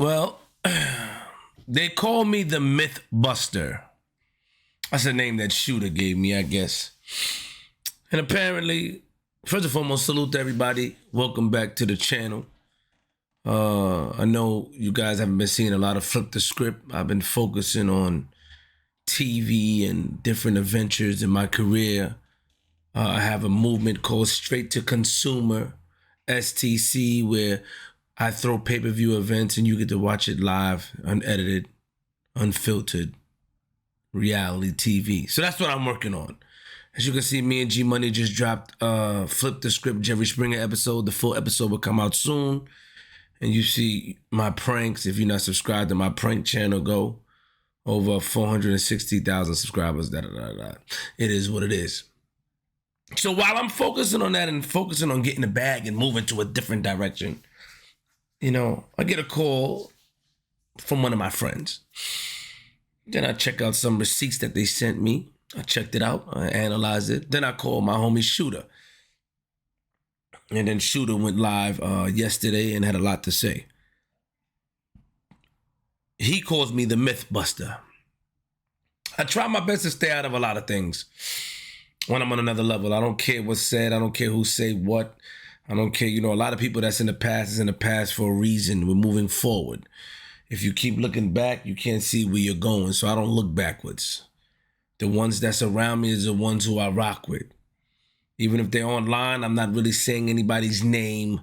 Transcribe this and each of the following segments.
Well, they call me the Myth Buster. That's a name that Shoota gave me, I guess. And apparently, first and foremost, salute to everybody. Welcome back to the channel. I know you guys haven't been seeing a lot of Flip the Script. I've been focusing on TV and different adventures in my career. I have a movement called Straight to Consumer, STC, where I throw pay-per-view events and you get to watch it live, unedited, unfiltered, reality TV. So that's what I'm working on. As you can see, me and G Money just dropped Flip the Script Jerry Springer episode. The full episode will come out soon. And you see my pranks. If you're not subscribed to my prank channel, go. Over 460,000 subscribers. It is what it is. So while I'm focusing on that and focusing on getting the bag and moving to a different direction, you know, I get a call from one of my friends. Then I check out some receipts that they sent me. I checked it out. I analyzed it. Then I called my homie Shoota. And then Shoota went live yesterday and had a lot to say. He calls me the Myth Buster. I try my best to stay out of a lot of things when I'm on another level. I don't care what's said. I don't care who say what. I don't care. You know, a lot of people that's in the past is in the past for a reason. We're moving forward. If you keep looking back, you can't see where you're going. So I don't look backwards. The ones that's around me is the ones who I rock with. Even if they're online, I'm not really saying anybody's name.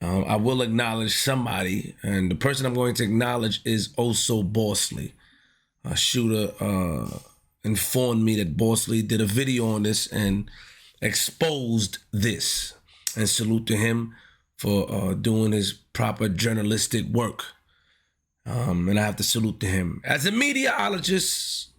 I will acknowledge somebody. And the person I'm going to acknowledge is also Bossly. Shoota informed me that Bossly did a video on this and exposed this. And salute to him for doing his proper journalistic work. And I have to salute to him. As a meteorologist,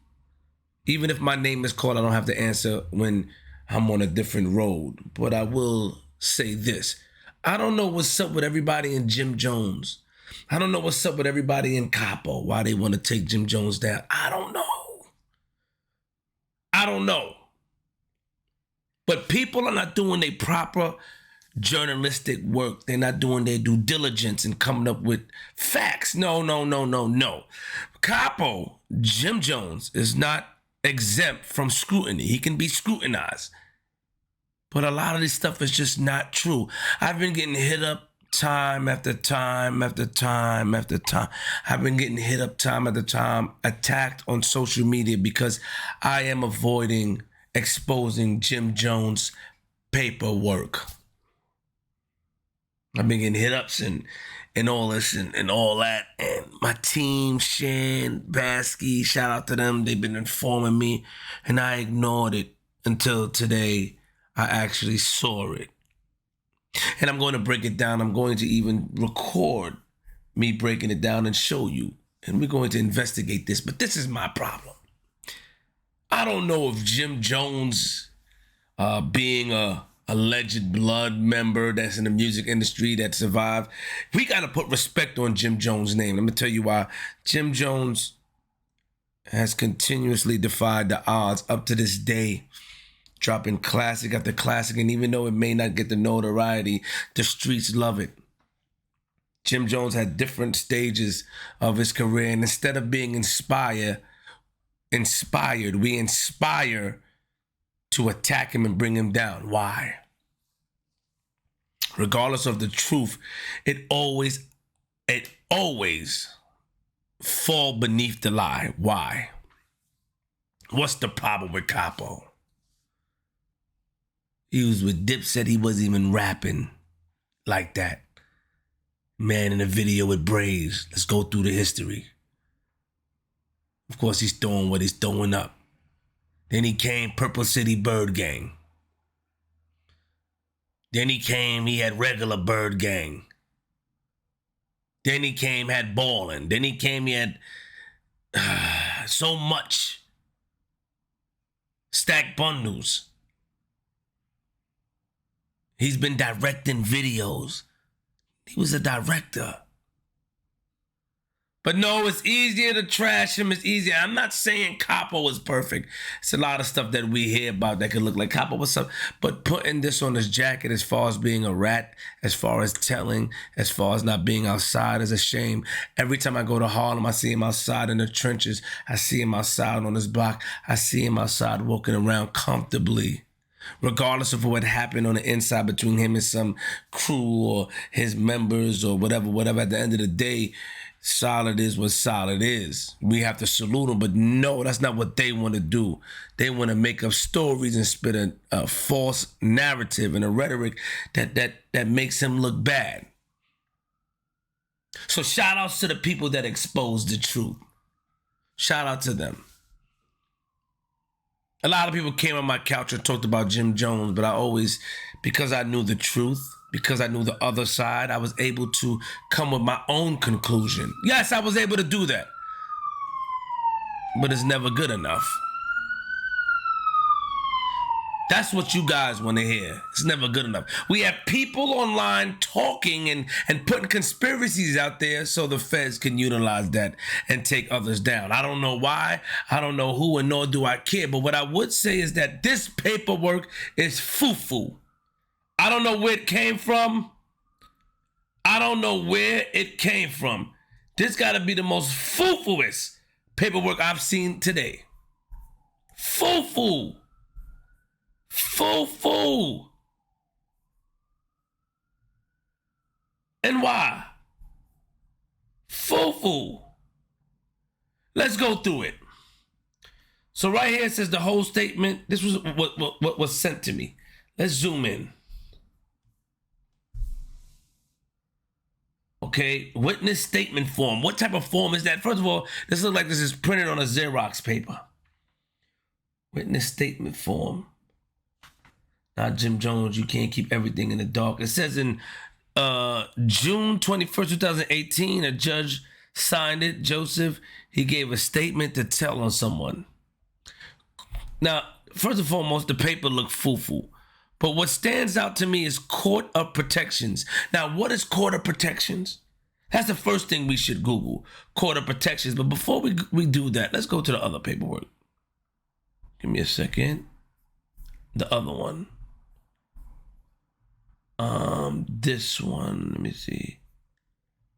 even if my name is called, I don't have to answer when I'm on a different road. But I will say this. I don't know what's up with everybody in Jim Jones. I don't know what's up with everybody in Capo, why they want to take Jim Jones down. I don't know. I don't know. But people are not doing their proper journalistic work. They're not doing their due diligence and coming up with facts. No. Capo, Jim Jones, is not exempt from scrutiny. He can be scrutinized. But a lot of this stuff is just not true. I've been getting hit up time after time after time after time. I've been getting hit up time after time, attacked on social media because I am avoiding exposing Jim Jones' paperwork. I've been getting hit ups and all this and all that. And my team, Shan, Baskey, shout out to them. They've been informing me. And I ignored it until today I actually saw it. And I'm going to break it down. I'm going to even record me breaking it down and show you. And we're going to investigate this. But this is my problem. I don't know if Jim Jones being a alleged blood member that's in the music industry that survived. We got to put respect on Jim Jones' name. Let me tell you why. Jim Jones has continuously defied the odds up to this day, dropping classic after classic. And even though it may not get the notoriety, the streets love it. Jim Jones had different stages of his career. And instead of being inspired, we inspire to attack him and bring him down. Why? Regardless of the truth, it always fall beneath the lie. Why? What's the problem with Capo? He was with Dipset. He wasn't even rapping like that. Man in a video with braids. Let's go through the history. Of course, he's throwing what he's throwing up. Then he came Purple City Bird Gang. Then he had regular Bird Gang. Then he had Ballin'. Then he had so much. Stack Bundles. He's been directing videos. He was a director. But no, it's easier to trash him. It's easier. I'm not saying Capo is perfect. It's a lot of stuff that we hear about that could look like Capo. What's up? But putting this on his jacket as far as being a rat, as far as telling, as far as not being outside is a shame. Every time I go to Harlem, I see him outside in the trenches. I see him outside on his block. I see him outside walking around comfortably. Regardless of what happened on the inside between him and some crew or his members or whatever, at the end of the day, solid is what solid is. We have to salute them, but no, that's not what they want to do. They want to make up stories and spit a false narrative and a rhetoric that makes him look bad. So shout outs to the people that expose the truth. Shout out to them. A lot of people came on my couch and talked about Jim Jones, but I always, because I knew the truth, because I knew the other side, I was able to come with my own conclusion. Yes, I was able to do that. But it's never good enough. That's what you guys want to hear. It's never good enough. We have people online talking and putting conspiracies out there so the feds can utilize that and take others down. I don't know why. I don't know who, and nor do I care. But what I would say is that this paperwork is foo-foo. I don't know where it came from. I don't know where it came from. This got to be the most foo-fooest paperwork I've seen today. Foo-foo. Foo-foo. And why? Foo-foo. Let's go through it. So right here it says the whole statement. This was what was sent to me. Let's zoom in. Okay, witness statement form. What type of form is that? First of all, this looks like this is printed on a Xerox paper. Witness statement form. Not Jim Jones, you can't keep everything in the dark. It says in June 21st, 2018, a judge signed it. Joseph, he gave a statement to tell on someone. Now, first and foremost, the paper looked foo-foo. But what stands out to me is Court of Protections. Now, what is Court of Protections? That's the first thing we should Google, Court of Protections. But before we do that, let's go to the other paperwork. Give me a second. The other one. This one, let me see.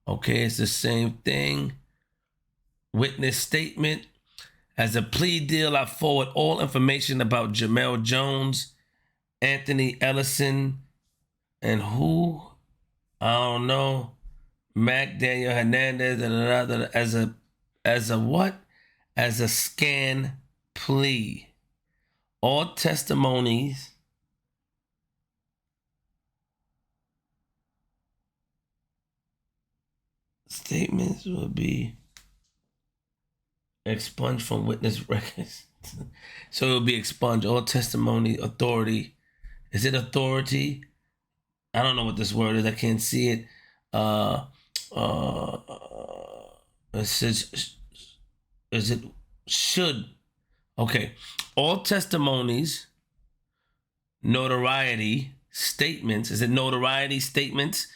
Okay, it's the same thing. Witness statement. As a plea deal, I forward all information about Jamel Jones, Anthony Ellison, and who? I don't know. Mac Daniel Hernandez, as a what? As a scan plea. All testimonies statements will be expunged from witness records. So it will be expunged. All testimony, authority. Is it authority? I don't know what this word is. I can't see it. It says, is it should? Okay. All testimonies, notoriety statements. Is it notoriety statements?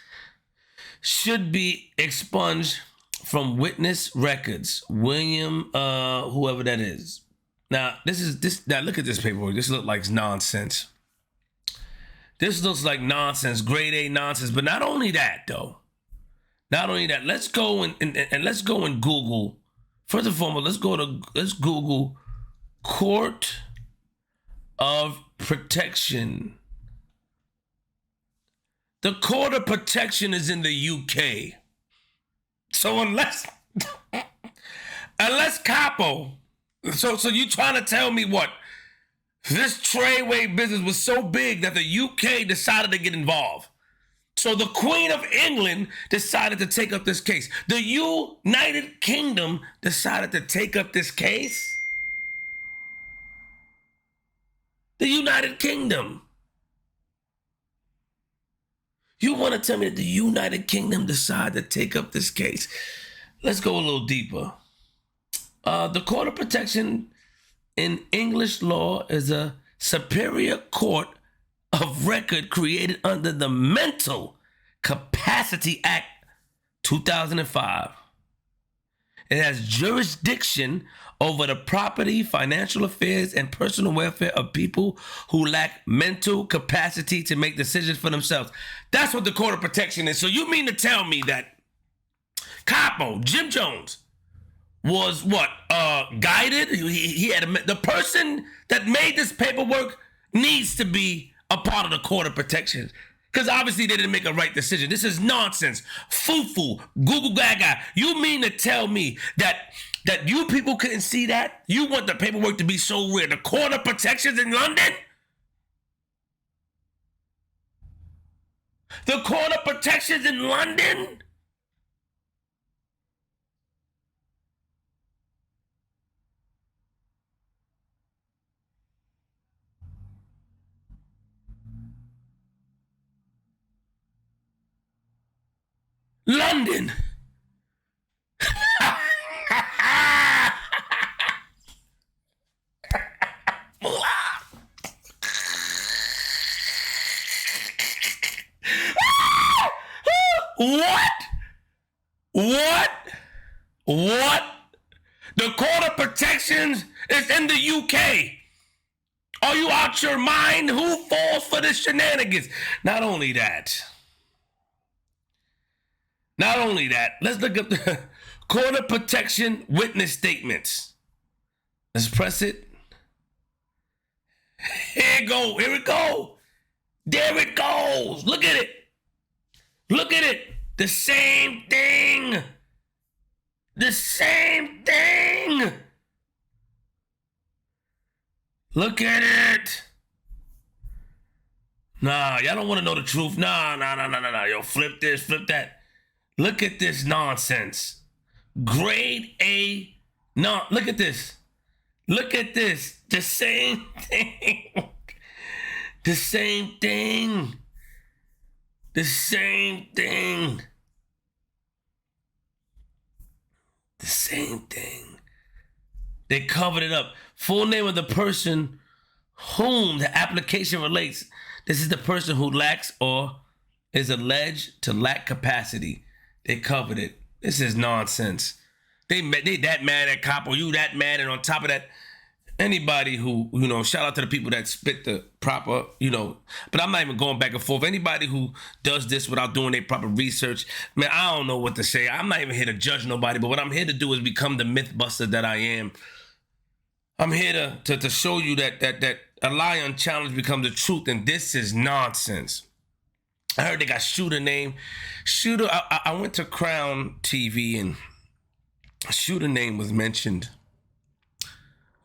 Should be expunged from witness records. William, whoever that is. Now, now look at this paperwork. This looks like nonsense. This looks like nonsense, grade A nonsense. But not only that, though. Not only that, let's go and let's go and Google. First and foremost, let's Google Court of Protection. The Court of Protection is in the UK. So unless Capo, so you trying to tell me what? This tradeway business was so big that the UK decided to get involved. So the Queen of England decided to take up this case. The United Kingdom decided to take up this case. The United Kingdom. You want to tell me that the United Kingdom decided to take up this case? Let's go a little deeper. The Court of Protection in English law is a superior court of record created under the Mental Capacity Act 2005. It has jurisdiction over the property, financial affairs, and personal welfare of people who lack mental capacity to make decisions for themselves. That's what the Court of Protection is. So you mean to tell me that Capo, Jim Jones, was what? Guided? He had the person that made this paperwork needs to be a part of the Court of Protection. Because obviously they didn't make a right decision. This is nonsense. Foo-foo, Google Gaga. You mean to tell me that you people couldn't see that? You want the paperwork to be so weird? The Court of Protections in London? The Court of Protections in London? London. What? The Court of Protections is in the UK. Are you out your mind? Who falls for this shenanigans? Not only that, let's look up the Court of Protection witness statements. Let's press it. Here it go. There it goes. Look at it. The same thing. Look at it. Nah, y'all don't want to know the truth. Nah. Yo, flip this, flip that. Look at this nonsense. Grade A. No, look at this. The same thing. They covered it up. Full name of the person whom the application relates. This is the person who lacks or is alleged to lack capacity. They covered it. This is nonsense. They that mad at Capo, you that mad, and on top of that, anybody who, shout out to the people that spit the proper, but I'm not even going back and forth. Anybody who does this without doing their proper research, man, I don't know what to say. I'm not even here to judge nobody, but what I'm here to do is become the myth buster that I am. I'm here to show you that a lie unchallenged becomes the truth, and this is nonsense. I heard they got Shoota name. Shoota, I went to Crown TV, and Shoota name was mentioned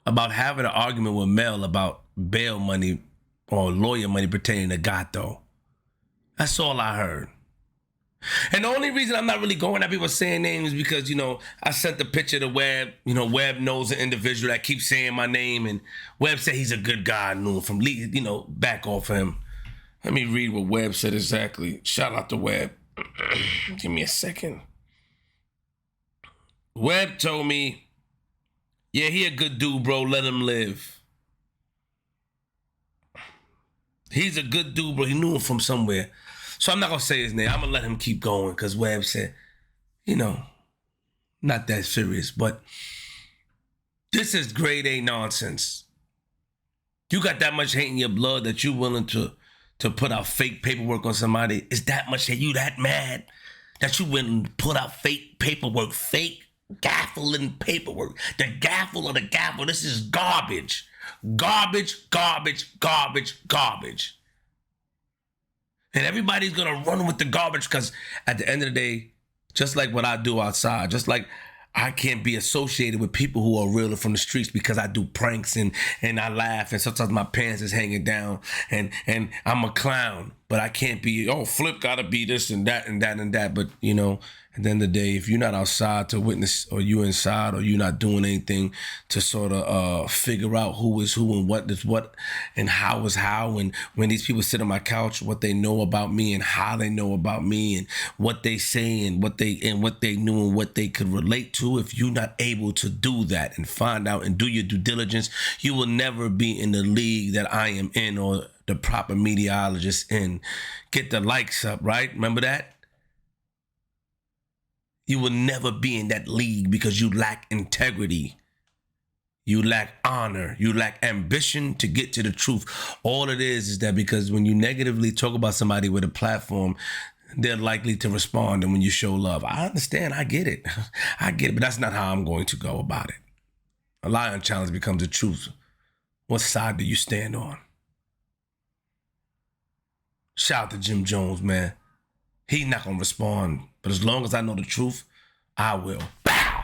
about having an argument with Mel about bail money or lawyer money pertaining to Gato. That's all I heard. And the only reason I'm not really going at people saying names is because, I sent the picture to Webb. Webb knows an individual that keeps saying my name, and Webb said he's a good guy. I knew him from, back off him. Let me read what Webb said exactly. Shout out to Webb. Give me a second. Webb told me, yeah, he a good dude, bro. Let him live. He's a good dude, bro. He knew him from somewhere. So I'm not going to say his name. I'm going to let him keep going because Webb said, not that serious. But this is grade A nonsense. You got that much hate in your blood that you're willing to put out fake paperwork on somebody. Is that much hate? You that mad that you willing to put out fake paperwork, fake gaffling paperwork. The gaffle or the gavel. This is garbage. Garbage. And everybody's going to run with the garbage because at the end of the day, just like what I do outside, just like I can't be associated with people who are realer from the streets because I do pranks and I laugh and sometimes my pants is hanging down and I'm a clown, but I can't be, Flip got to be this and that and that and that. But, at the end of the day, if you're not outside to witness or you inside or you're not doing anything to sort of figure out who is who and what is what and how is how, and when these people sit on my couch, what they know about me and how they know about me and what they say and what they knew and what they could relate to, if you're not able to do that and find out and do your due diligence, you will never be in the league that I am in or the proper meteorologist in. Get the likes up, right? Remember that? You will never be in that league because you lack integrity. You lack honor. You lack ambition to get to the truth. All it is that because when you negatively talk about somebody with a platform, they're likely to respond. And when you show love, I understand. I get it. I get it. But that's not how I'm going to go about it. A lie unchallenged becomes the truth. What side do you stand on? Shout out to Jim Jones, man. He's not going to respond. But as long as I know the truth, I will.